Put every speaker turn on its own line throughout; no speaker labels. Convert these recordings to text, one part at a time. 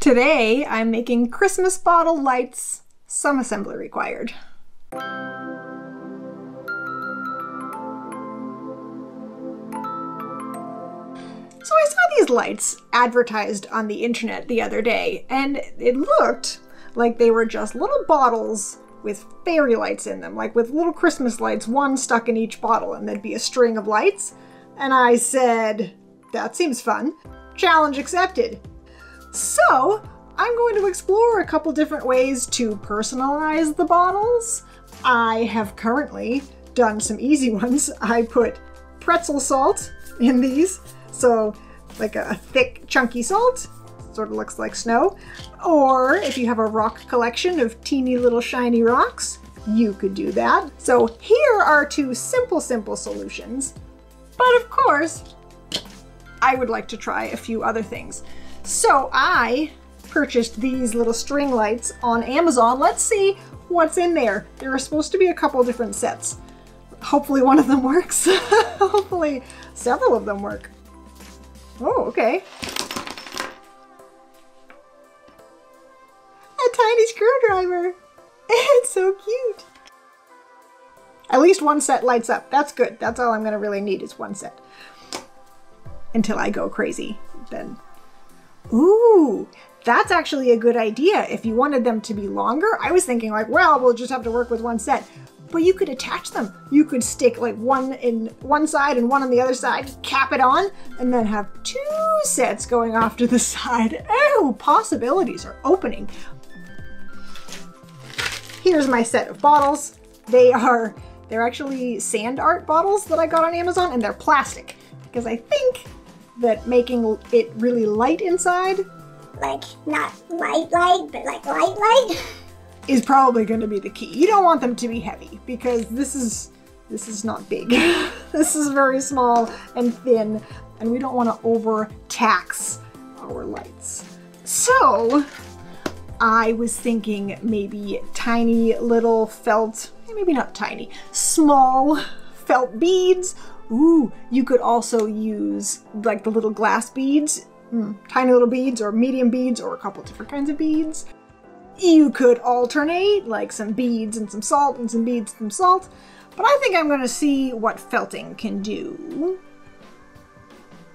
Today I'm making Christmas bottle lights, some assembly required. So I saw these lights advertised on the internet the other day, and it looked like they were just little bottles with fairy lights in them, like with little Christmas lights, one stuck in each bottle, and there'd be a string of lights. And I said, that seems fun. Challenge accepted. So I'm going to explore a couple different ways to personalize the bottles. I have currently done some easy ones. I put pretzel salt in these. So like a thick, chunky salt, sort of looks like snow. Or if you have a rock collection of teeny little shiny rocks, you could do that. So here are two simple solutions. But of course, I would like to try a few other things. So I purchased these little string lights on Amazon. Let's see what's in there. There are supposed to be a couple different sets. Hopefully one of them works. Hopefully several of them work. Oh, okay. A tiny screwdriver. It's so cute. At least one set lights up. That's good. That's all I'm gonna really need is one set. Until I go crazy, then. Ooh, that's actually a good idea. If you wanted them to be longer, I was thinking like, well, we'll just have to work with one set. But you could attach them. You could stick like one in one side and one on the other side, cap it on, and then have two sets going off to the side. Oh, possibilities are opening. Here's my set of bottles. They're actually sand art bottles that I got on Amazon, and they're plastic because I think that making it really light inside,
like not light, but like light,
is probably going to be the key. You don't want them to be heavy because this is not big. This is very small and thin, and we don't want to overtax our lights. So I was thinking maybe tiny little felt, maybe not tiny, small felt beads. Ooh, you could also use like the little glass beads, tiny little beads or medium beads or a couple different kinds of beads. You could alternate like some beads and some salt and some beads and some salt, but I think I'm gonna see what felting can do.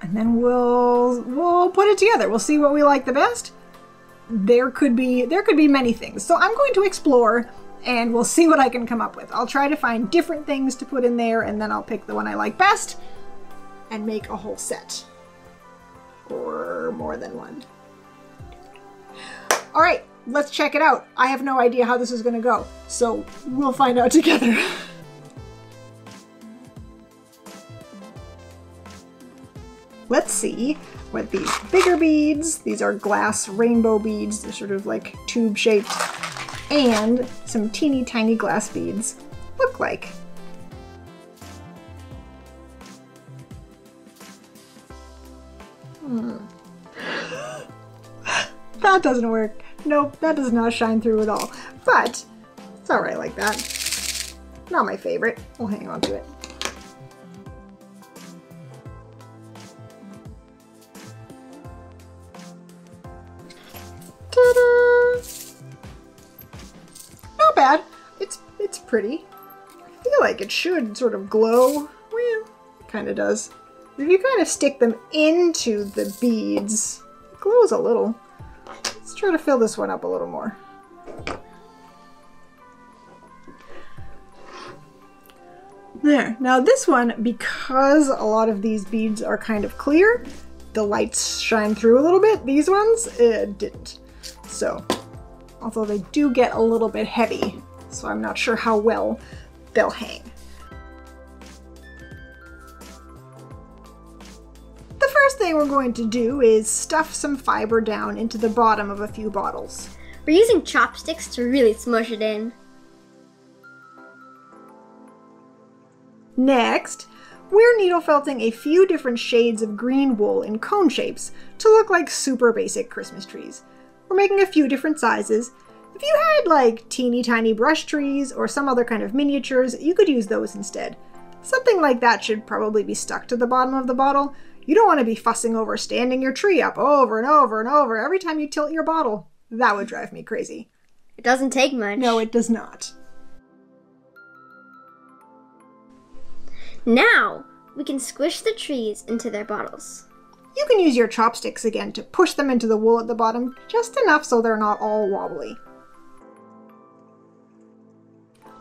And then we'll put it together. We'll see what we like the best. There could be many things. So I'm going to explore and we'll see what I can come up with. I'll try to find different things to put in there, and then I'll pick the one I like best and make a whole set. Or more than one. All right, let's check it out. I have no idea how this is gonna go, so we'll find out together. Let's see what these bigger beads, these are glass rainbow beads, they're sort of like tube shaped, and some teeny tiny glass beads look like. That doesn't work. Nope, that does not shine through at all. But it's all right like that. Not my favorite. We'll hang on to it. Ta-da! Not bad. It's pretty. I feel like it should sort of glow. Well, it kind of does. If you kind of stick them into the beads, it glows a little. Let's try to fill this one up a little more. There. Now this one, because a lot of these beads are kind of clear, the lights shine through a little bit. These ones, didn't. So, although they do get a little bit heavy, so I'm not sure how well they'll hang. The first thing we're going to do is stuff some fiber down into the bottom of a few bottles.
We're using chopsticks to really smush it in.
Next, we're needle felting a few different shades of green wool in cone shapes to look like super basic Christmas trees. We're making a few different sizes. If you had like teeny tiny brush trees or some other kind of miniatures, you could use those instead. Something like that should probably be stuck to the bottom of the bottle. You don't want to be fussing over standing your tree up over and over and over every time you tilt your bottle. That would drive me crazy.
It doesn't take much.
No, it does not.
Now, we can squish the trees into their bottles.
You can use your chopsticks again to push them into the wool at the bottom, just enough so they're not all wobbly.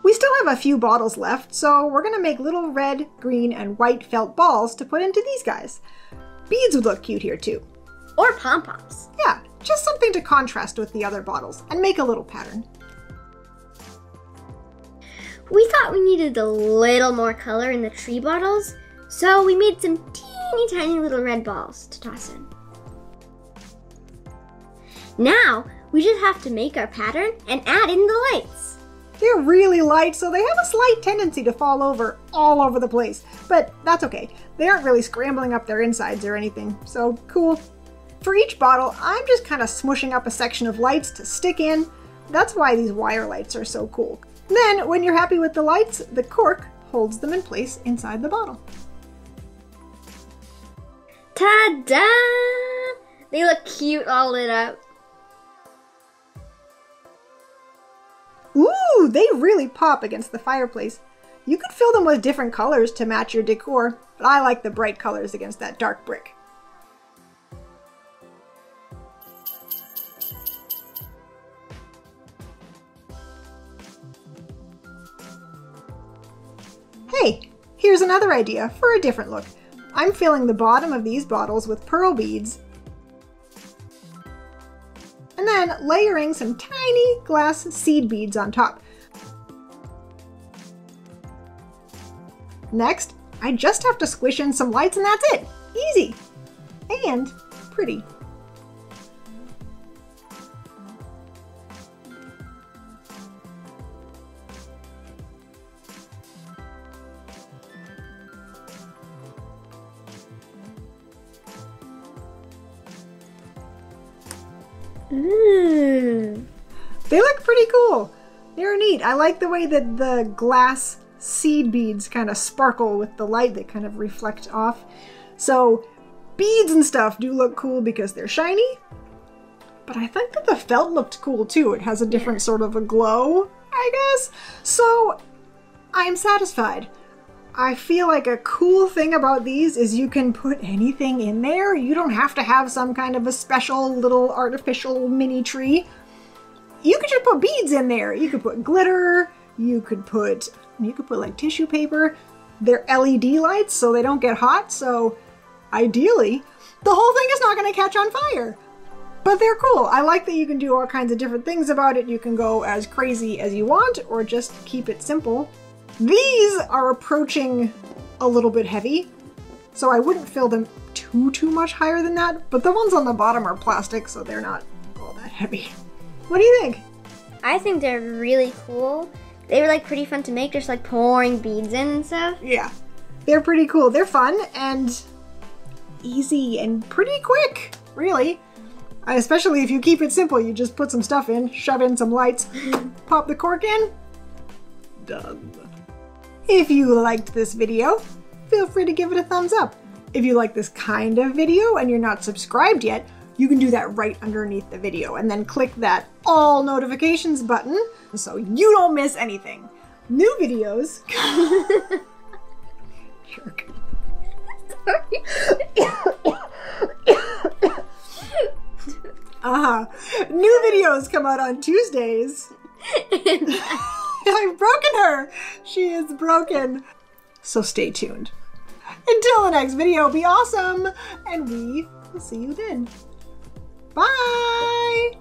We still have a few bottles left, so we're going to make little red, green, and white felt balls to put into these guys. Beads would look cute here too.
Or pom-poms.
Yeah, just something to contrast with the other bottles and make a little pattern.
We thought we needed a little more color in the tree bottles, so we made some teeny tiny little red balls to toss in. Now, we just have to make our pattern and add in the lights.
They're really light, so they have a slight tendency to fall over all over the place. But that's okay. They aren't really scrambling up their insides or anything, so cool. For each bottle, I'm just kind of smushing up a section of lights to stick in. That's why these wire lights are so cool. Then, when you're happy with the lights, the cork holds them in place inside the bottle.
Ta-da! They look cute all lit up.
Ooh, they really pop against the fireplace. You could fill them with different colors to match your decor, but I like the bright colors against that dark brick. Hey, here's another idea for a different look. I'm filling the bottom of these bottles with pearl beads and then layering some tiny glass seed beads on top. Next, I just have to squish in some lights and that's it. Easy and pretty.
Ooh.
They look pretty cool. They're neat. I like the way that the glass seed beads kind of sparkle with the light that kind of reflect off. So beads and stuff do look cool because they're shiny. But I think that the felt looked cool too. It has a different sort of a glow, I guess. So I'm satisfied. I feel like a cool thing about these is you can put anything in there. You don't have to have some kind of a special little artificial mini tree. You could just put beads in there. You could put glitter. You could put like tissue paper. They're LED lights so they don't get hot. So ideally, the whole thing is not going to catch on fire. But they're cool. I like that you can do all kinds of different things about it. You can go as crazy as you want or just keep it simple. These are approaching a little bit heavy, so I wouldn't fill them too much higher than that, but the ones on the bottom are plastic, so they're not all that heavy. What do you think?
I think they're really cool. They were like pretty fun to make, just like pouring beads in and stuff.
Yeah, they're pretty cool. They're fun and easy and pretty quick, really. Especially if you keep it simple, you just put some stuff in, shove in some lights, pop the cork in, done. If you liked this video, feel free to give it a thumbs up. If you like this kind of video and you're not subscribed yet, you can do that right underneath the video and then click that all notifications button so you don't miss anything. New videos. Jerk. New videos come out on Tuesdays. I've broken her! She is broken. So stay tuned. Until the next video, be awesome! And we will see you then. Bye!